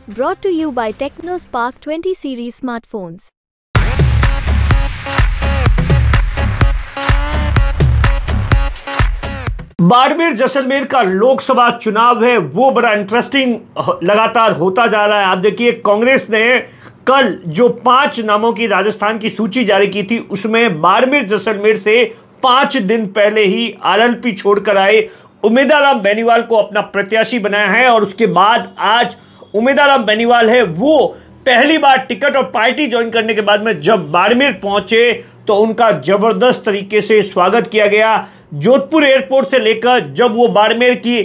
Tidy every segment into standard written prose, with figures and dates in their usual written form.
Brought to you by TechnoSpark 20 series smartphones. Barmer Jaisalmer का लोकसभा चुनाव है वो बड़ा इंटरेस्टिंग लगातार होता जा रहा है। आप देखिए, कांग्रेस ने कल जो 5 नामों की राजस्थान की सूची जारी की थी उसमें बाड़मेर जैसलमेर से 5 दिन पहले ही आरएलपी छोड़कर आए उमेदाराम बेनीवाल को अपना प्रत्याशी बनाया है। और उसके बाद आज उमेदाराम बेनीवाल है वो पहली बार टिकट और पार्टी ज्वाइन करने के बाद में जब बाड़मेर पहुंचे तो उनका जबरदस्त तरीके से स्वागत किया गया। जोधपुर एयरपोर्ट से लेकर जब वो बाड़मेर की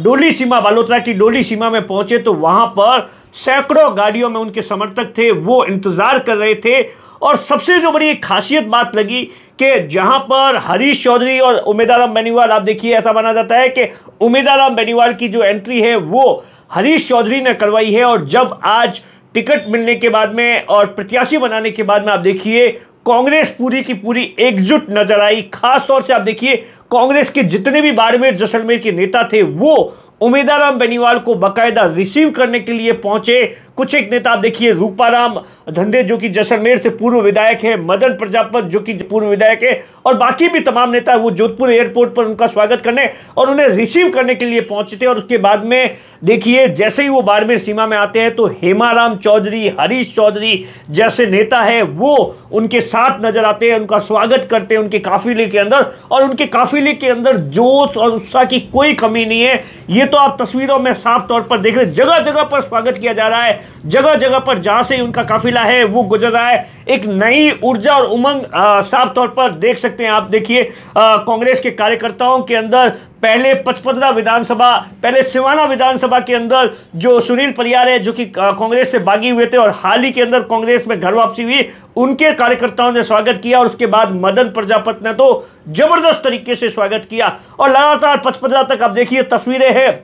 डोली सीमा, बालोतरा की डोली सीमा में पहुंचे तो वहां पर सैकड़ों गाड़ियों में उनके समर्थक थे, वो इंतजार कर रहे थे। और सबसे जो बड़ी खासियत बात लगी कि जहां पर हरीश चौधरी और उमेदाराम बेनीवाल, आप देखिए ऐसा माना जाता है कि उमेदाराम बेनीवाल की जो एंट्री है वो हरीश चौधरी ने करवाई है। और जब आज टिकट मिलने के बाद में और प्रत्याशी बनाने के बाद में आप देखिए कांग्रेस पूरी की पूरी एकजुट नजर आई। खास तौर से आप देखिए कांग्रेस के जितने भी बाड़मेर जैसलमेर के नेता थे वो उमेदाराम बेनीवाल को बाकायदा रिसीव करने के लिए पहुंचे। कुछ एक नेता आप देखिए, रूपाराम धंधे जो कि जैसलमेर से पूर्व विधायक है, मदन प्रजापत जो कि पूर्व विधायक है, और बाकी भी तमाम नेता वो जोधपुर एयरपोर्ट पर उनका स्वागत करने और उन्हें रिसीव करने के लिए पहुंचे थे। और उसके बाद में देखिए जैसे ही वो बाड़मेर सीमा में आते हैं तो हेमाराम चौधरी, हरीश चौधरी जैसे नेता है वो उनके साथ नजर आते हैं, उनका स्वागत करते हैं उनके काफिले के अंदर। और उनके काफिले के अंदर जोश और उत्साह की कोई कमी नहीं है। ये तो आप तस्वीरों में साफ तौर पर देख रहे, जगह जगह पर स्वागत किया जा रहा है, जगह जगह पर जहां से उनका काफिला है वो गुजर रहा है। एक नई ऊर्जा और उमंग साफ तौर पर देख सकते हैं। आप देखिए कांग्रेस के कार्यकर्ताओं के अंदर पहले पचपदरा विधानसभा, पहले सिवाना विधानसभा के अंदर जो सुनील परियार है जो कि कांग्रेस से बागी हुए थे और हाल ही के अंदर कांग्रेस में घर वापसी हुई, उनके कार्यकर्ताओं ने स्वागत किया। और उसके बाद मदन प्रजापत ने तो जबरदस्त तरीके से स्वागत किया। और लगातार पचपदरा तक आप देखिए तस्वीरें हैं।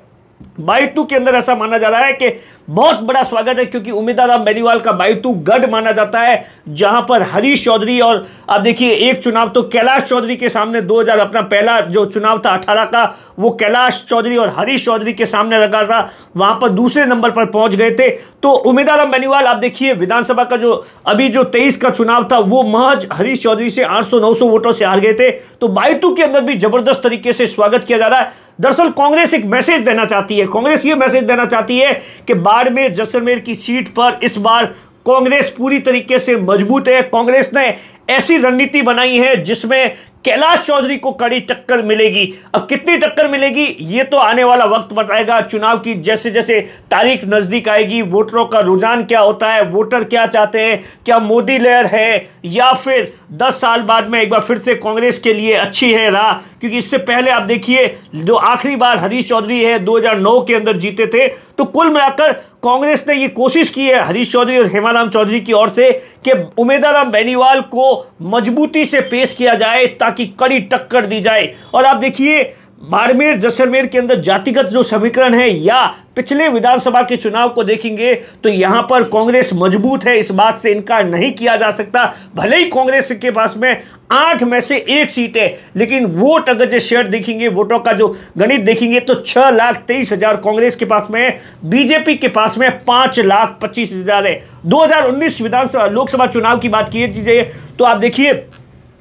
बायतू के अंदर ऐसा माना जा रहा है कि बहुत बड़ा स्वागत है क्योंकि उमेदाराम बेनीवाल का बायतू गढ़ माना जाता है जहां पर हरीश चौधरी, और आप देखिए एक चुनाव तो कैलाश चौधरी के सामने 2000 अपना पहला जो चुनाव था 18 का वो कैलाश चौधरी और हरीश चौधरी के सामने लगा था, वहां पर दूसरे नंबर पर पहुंच गए थे। तो उमेदाराम बेनीवाल आप देखिए विधानसभा का जो अभी जो 23 का चुनाव था वो महज हरीश चौधरी से 800-900 वोटों से हार गए थे। तो बायतू के अंदर भी जबरदस्त तरीके से स्वागत किया जा रहा है। दरअसल कांग्रेस एक मैसेज देना चाहती है, कांग्रेस ये मैसेज देना चाहती है कि बाड़मेर जैसलमेर की सीट पर इस बार कांग्रेस पूरी तरीके से मजबूत है। कांग्रेस ने ऐसी रणनीति बनाई है जिसमें कैलाश चौधरी को कड़ी टक्कर मिलेगी। अब कितनी टक्कर मिलेगी ये तो आने वाला वक्त बताएगा। चुनाव की जैसे जैसे तारीख नजदीक आएगी, वोटरों का रुझान क्या होता है, वोटर क्या चाहते हैं, क्या मोदी लहर है या फिर 10 साल बाद में एक बार फिर से कांग्रेस के लिए अच्छी है राह। क्योंकि इससे पहले आप देखिए जो आखिरी बार हरीश चौधरी है 2009 के अंदर जीते थे। तो कुल मिलाकर कांग्रेस ने ये कोशिश की है हरीश चौधरी और हेमाराम चौधरी की ओर से कि उमेदाराम बेनीवाल को मजबूती से पेश किया जाए ताकि कड़ी टक्कर दी जाए। और आप देखिए बाड़मेर जैसलमेर के अंदर जातिगत जो समीकरण है या पिछले विधानसभा के चुनाव को देखेंगे तो यहां पर कांग्रेस मजबूत है, इस बात से इनकार नहीं किया जा सकता। भले ही कांग्रेस के पास में 8 में से 1 सीट है, लेकिन वोट अगर जो शेयर देखेंगे, वोटों का जो गणित देखेंगे तो 6,23,000 कांग्रेस के पास में, बीजेपी के पास में 5,25,000 है। 2019 विधानसभा लोकसभा चुनाव की बात कीजिए तो आप देखिए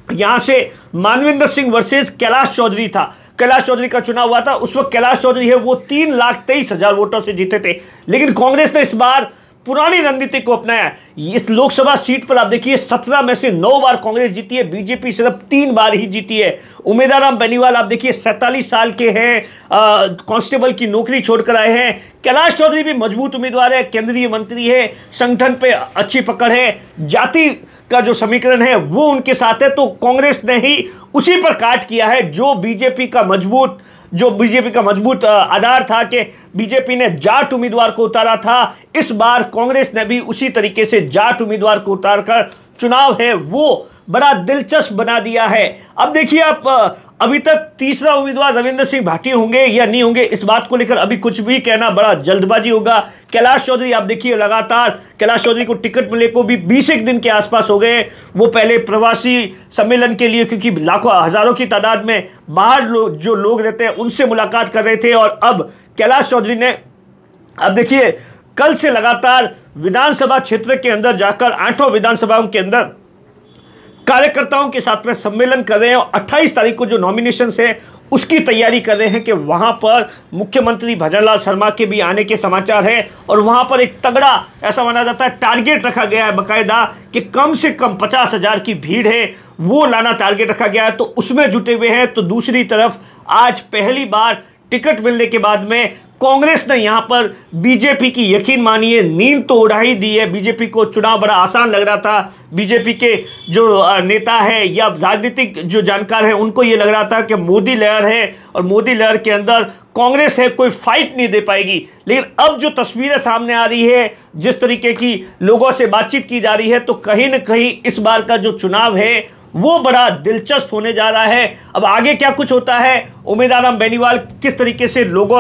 यहां से मानविंदर सिंह वर्सेस कैलाश चौधरी था। कैलाश चौधरी का चुनाव हुआ था, उस वक्त कैलाश चौधरी है वो 3,23,000 वोटों से जीते थे। लेकिन कांग्रेस ने इस बार पुरानी रणनीति को अपनाया। इस लोकसभा सीट पर आप देखिए 17 में से 9 बार कांग्रेस जीती है, बीजेपी सिर्फ 3 बार ही जीती है। उमेदाराम बेनीवाल आप देखिए 47 साल के हैं, कांस्टेबल की नौकरी छोड़कर आए हैं। कैलाश चौधरी भी मजबूत उम्मीदवार है, केंद्रीय मंत्री है, संगठन पे अच्छी पकड़ है, जाति का जो समीकरण है वो उनके साथ है। तो कांग्रेस ने ही उसी पर काट किया है जो बीजेपी का मजबूत आधार था कि बीजेपी ने जाट उम्मीदवार को उतारा था। इस बार कांग्रेस ने भी उसी तरीके से जाट उम्मीदवार को उतारकर चुनाव है वो बड़ा दिलचस्प बना दिया है। अब देखिए आप अभी तक तीसरा उम्मीदवार रविंद्र सिंह भाटी होंगे या नहीं होंगे, इस बात को लेकर अभी कुछ भी कहना बड़ा जल्दबाजी होगा। कैलाश चौधरी आप देखिए लगातार कैलाश चौधरी को टिकट मिले को भी 20 एक दिन के आसपास हो गए। वो पहले प्रवासी सम्मेलन के लिए, क्योंकि लाखों हजारों की तादाद में बाहर जो लोग रहते हैं उनसे मुलाकात कर रहे थे, और अब कैलाश चौधरी ने अब देखिए कल से लगातार विधानसभा क्षेत्र के अंदर जाकर 8 विधानसभाओं के अंदर कार्यकर्ताओं के साथ में सम्मेलन कर रहे हैं और 28 तारीख को जो नॉमिनेशन है उसकी तैयारी कर रहे हैं कि वहां पर मुख्यमंत्री भजनलाल शर्मा के भी आने के समाचार है और वहां पर एक तगड़ा ऐसा माना जाता है टारगेट रखा गया है बाकायदा कि कम से कम 50,000 की भीड़ है वो लाना टारगेट रखा गया है, तो उसमें जुटे हुए हैं। तो दूसरी तरफ आज पहली बार टिकट मिलने के बाद में कांग्रेस ने यहां पर बीजेपी की यकीन मानिए नींद तो उड़ा ही दी है। बीजेपी को चुनाव बड़ा आसान लग रहा था। बीजेपी के जो नेता है या राजनीतिक जो जानकार है उनको ये लग रहा था कि मोदी लहर है और मोदी लहर के अंदर कांग्रेस है कोई फाइट नहीं दे पाएगी। लेकिन अब जो तस्वीरें सामने आ रही है, जिस तरीके की लोगों से बातचीत की जा रही है, तो कहीं ना कहीं इस बार का जो चुनाव है वो बड़ा दिलचस्प होने जा रहा है। अब आगे क्या कुछ होता है, उमेदवार राम बेनीवाल किस तरीके से लोग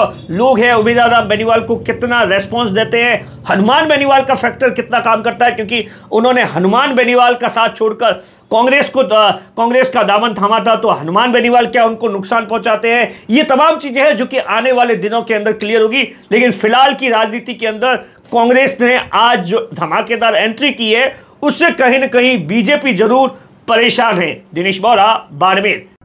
हैं, उमेदवार राम बेनीवाल को कितना रेस्पॉन्स देते हैं, हनुमान बेनीवाल का फैक्टर कितना काम करता है, क्योंकि उन्होंने हनुमान बेनीवाल का साथ छोड़कर कांग्रेस का दामन थामा था, तो हनुमान बेनीवाल क्या उनको नुकसान पहुंचाते हैं। ये तमाम चीजें हैं जो कि आने वाले दिनों के अंदर क्लियर होगी। लेकिन फिलहाल की राजनीति के अंदर कांग्रेस ने आज जो धमाकेदार एंट्री की है उससे कहीं ना कहीं बीजेपी जरूर परेशान है। दिनेश बोरा, बाड़मेर।